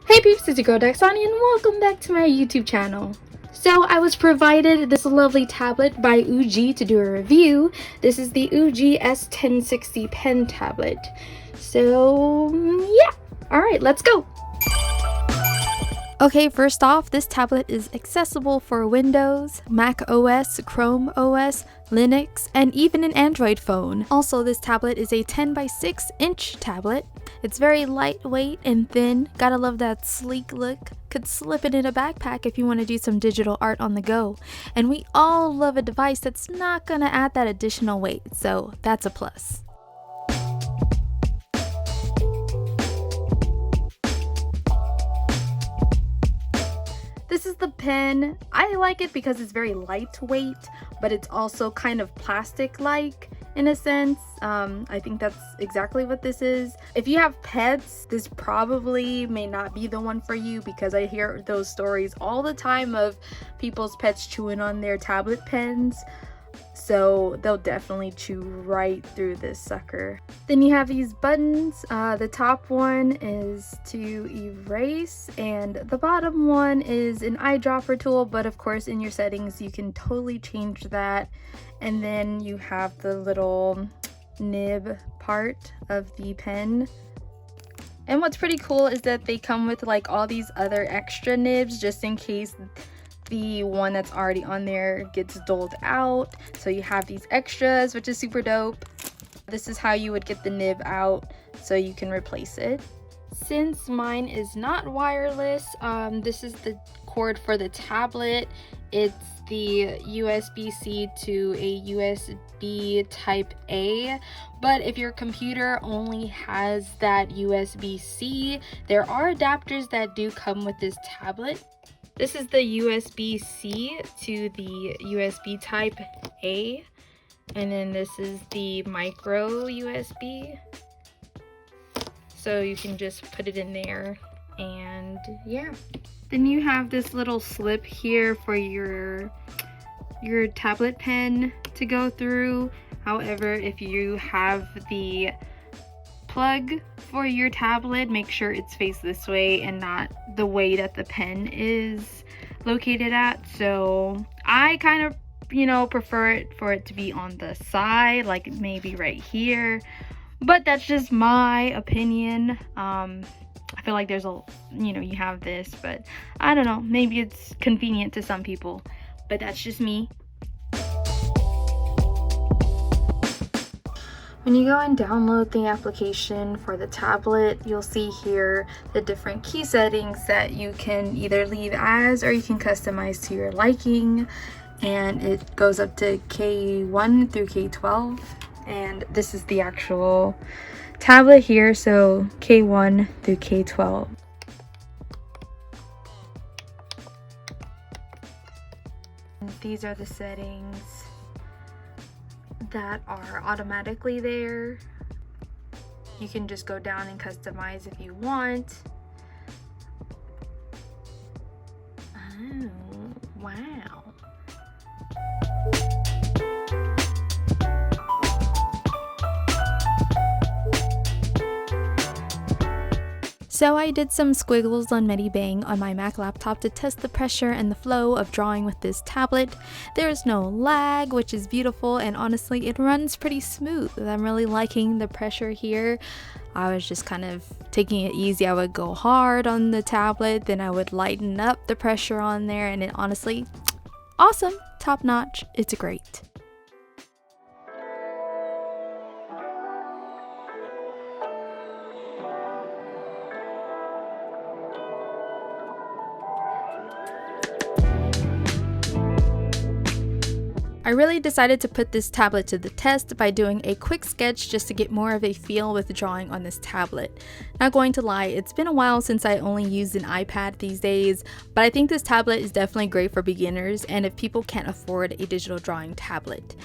Hey peeps, it's your girl Daxani and welcome back to my YouTube channel. So I was provided this lovely tablet by UGEE to do a review. This is the UGEE S1060 pen tablet. So yeah, alright, let's go. Okay, first off, this tablet is accessible for Windows, Mac OS, Chrome OS, Linux, and even an Android phone. Also, this tablet is a 10 by 6 inch tablet. It's very lightweight and thin. Gotta love that sleek look. Could slip it in a backpack if you want to do some digital art on the go. And we all love a device that's not gonna add that additional weight, so that's a plus. This is the pen. I like it because it's very lightweight, but it's also kind of plastic-like in a sense. I think that's exactly what this is. If you have pets, this probably may not be the one for you because I hear those stories all the time of people's pets chewing on their tablet pens. So they'll definitely chew right through this sucker. Then you have these buttons. The top one is to erase and the bottom one is an eyedropper tool, but of course in your settings you can totally change that. And then you have the little nib part of the pen. And what's pretty cool is that they come with like all these other extra nibs just in case the one that's already on there gets doled out. So you have these extras, which is super dope. This is how you would get the nib out so you can replace it. Since mine is not wireless, this is the cord for the tablet. It's the USB-C to a USB type A, but if your computer only has that USB-C, there are adapters that do come with this tablet. This is the USB-C to the USB type A, and then this is the micro USB. So you can just put it in there and yeah. Then you have this little slip here for your tablet pen to go through. However, if you have the plug for your tablet, make sure it's faced this way and not the way that the pen is located at. So I kind of, prefer it for it to be on the side, like maybe right here, but that's just my opinion. I feel like there's you have this, but I don't know, maybe it's convenient to some people, but that's just me. When you go and download the application for the tablet, you'll see here the different key settings that you can either leave as or you can customize to your liking. And it goes up to K1 through K12. And this is the actual tablet here, so K1 through K12. And these are the settings that are automatically there. You can just go down and customize if you want. Oh, wow. So I did some squiggles on Medibang on my Mac laptop to test the pressure and the flow of drawing with this tablet. There is no lag, which is beautiful, and honestly it runs pretty smooth. I'm really liking the pressure here. I was just kind of taking it easy. I would go hard on the tablet, then I would lighten up the pressure on there, and it honestly, awesome, top notch, it's great. I really decided to put this tablet to the test by doing a quick sketch just to get more of a feel with drawing on this tablet. Not going to lie, it's been a while since I only used an iPad these days, but I think this tablet is definitely great for beginners and if people can't afford a digital drawing tablet.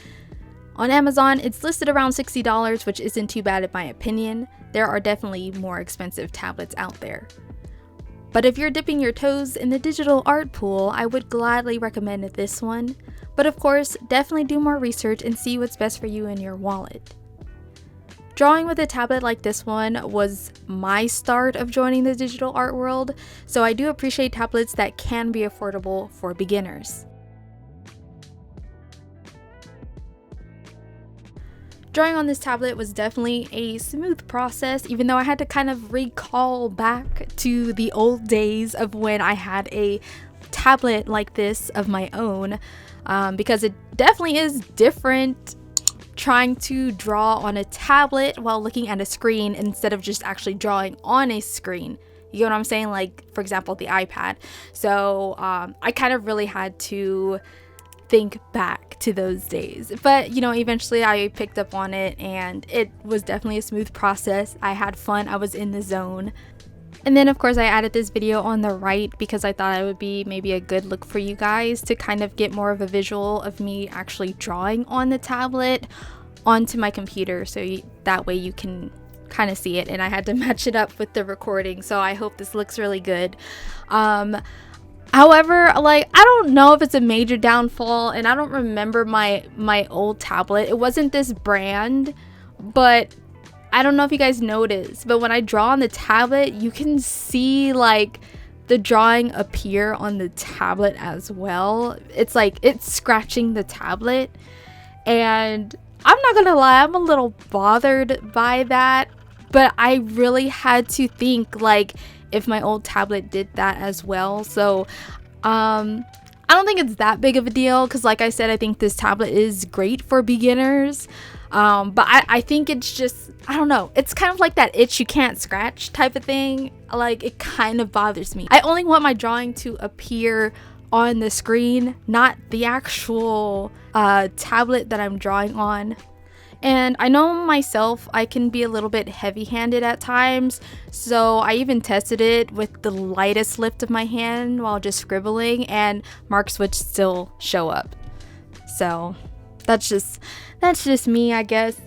On Amazon, it's listed around $60, which isn't too bad in my opinion. There are definitely more expensive tablets out there. But if you're dipping your toes in the digital art pool, I would gladly recommend this one. But of course, definitely do more research and see what's best for you and your wallet. Drawing with a tablet like this one was my start of joining the digital art world, so I do appreciate tablets that can be affordable for beginners. Drawing on this tablet was definitely a smooth process, even though I had to kind of recall back to the old days of when I had a tablet like this of my own, because it definitely is different trying to draw on a tablet while looking at a screen instead of just actually drawing on a screen. You know what I'm saying? Like, for example, the iPad. So I kind of really had to think back to those days, but you know, eventually I picked up on it and it was definitely a smooth process. I had fun, I was in the zone. And then of course I added this video on the right because I thought it would be maybe a good look for you guys to kind of get more of a visual of me actually drawing on the tablet onto my computer, so that way you can kind of see it. And I had to match it up with the recording, so I hope this looks really good. However, like, I don't know if it's a major downfall, and I don't remember my old tablet. It wasn't this brand, but I don't know if you guys noticed, but when I draw on the tablet, you can see like the drawing appear on the tablet as well. It's like it's scratching the tablet, and I'm not gonna lie, I'm a little bothered by that, but I really had to think like if my old tablet did that as well. So I don't think it's that big of a deal, because like I said, I think this tablet is great for beginners, but I think it's just, I don't know, it's kind of like that itch you can't scratch type of thing. Like, it kind of bothers me. I only want my drawing to appear on the screen, not the actual tablet that I'm drawing on. And I know myself, I can be a little bit heavy-handed at times, so I even tested it with the lightest lift of my hand while just scribbling, and marks would still show up. So that's just me, I guess.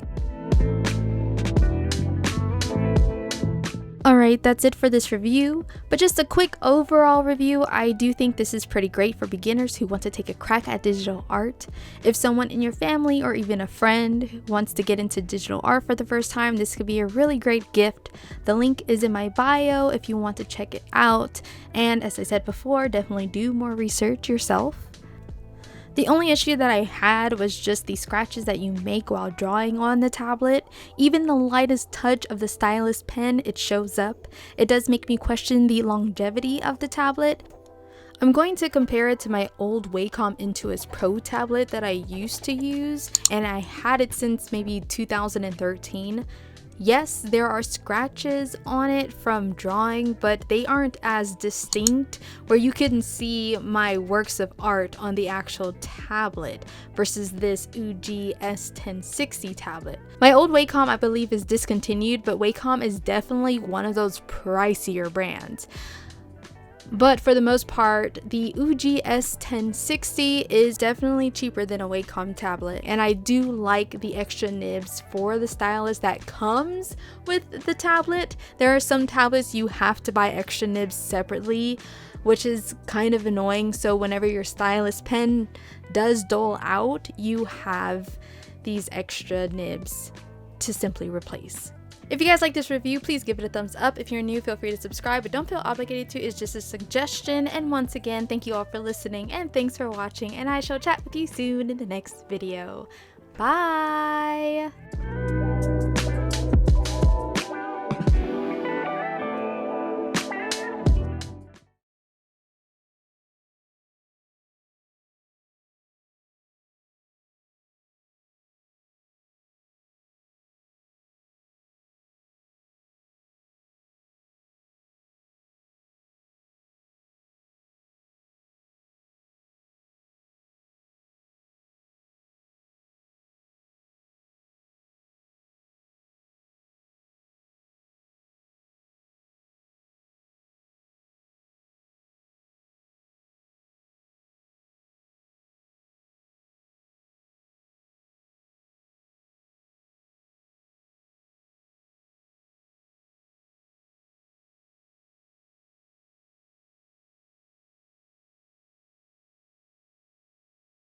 Alright, that's it for this review, but just a quick overall review. I do think this is pretty great for beginners who want to take a crack at digital art. If someone in your family or even a friend wants to get into digital art for the first time, this could be a really great gift. The link is in my bio if you want to check it out, and as I said before, definitely do more research yourself. The only issue that I had was just the scratches that you make while drawing on the tablet. Even the lightest touch of the Stylus pen, it shows up. It does make me question the longevity of the tablet. I'm going to compare it to my old Wacom Intuos Pro tablet that I used to use, and I had it since maybe 2013. Yes, there are scratches on it from drawing, but they aren't as distinct where you can see my works of art on the actual tablet versus this UGEE S1060 tablet. My old Wacom, I believe, is discontinued, but Wacom is definitely one of those pricier brands. But for the most part, the UGEE S1060 is definitely cheaper than a Wacom tablet, and I do like the extra nibs for the stylus that comes with the tablet. There are some tablets you have to buy extra nibs separately, which is kind of annoying, so whenever your stylus pen does dull out, you have these extra nibs to simply replace. If you guys like this review, please give it a thumbs up. If you're new, feel free to subscribe, but don't feel obligated to. It's just a suggestion. And once again, thank you all for listening, and thanks for watching, and I shall chat with you soon in the next video. Bye!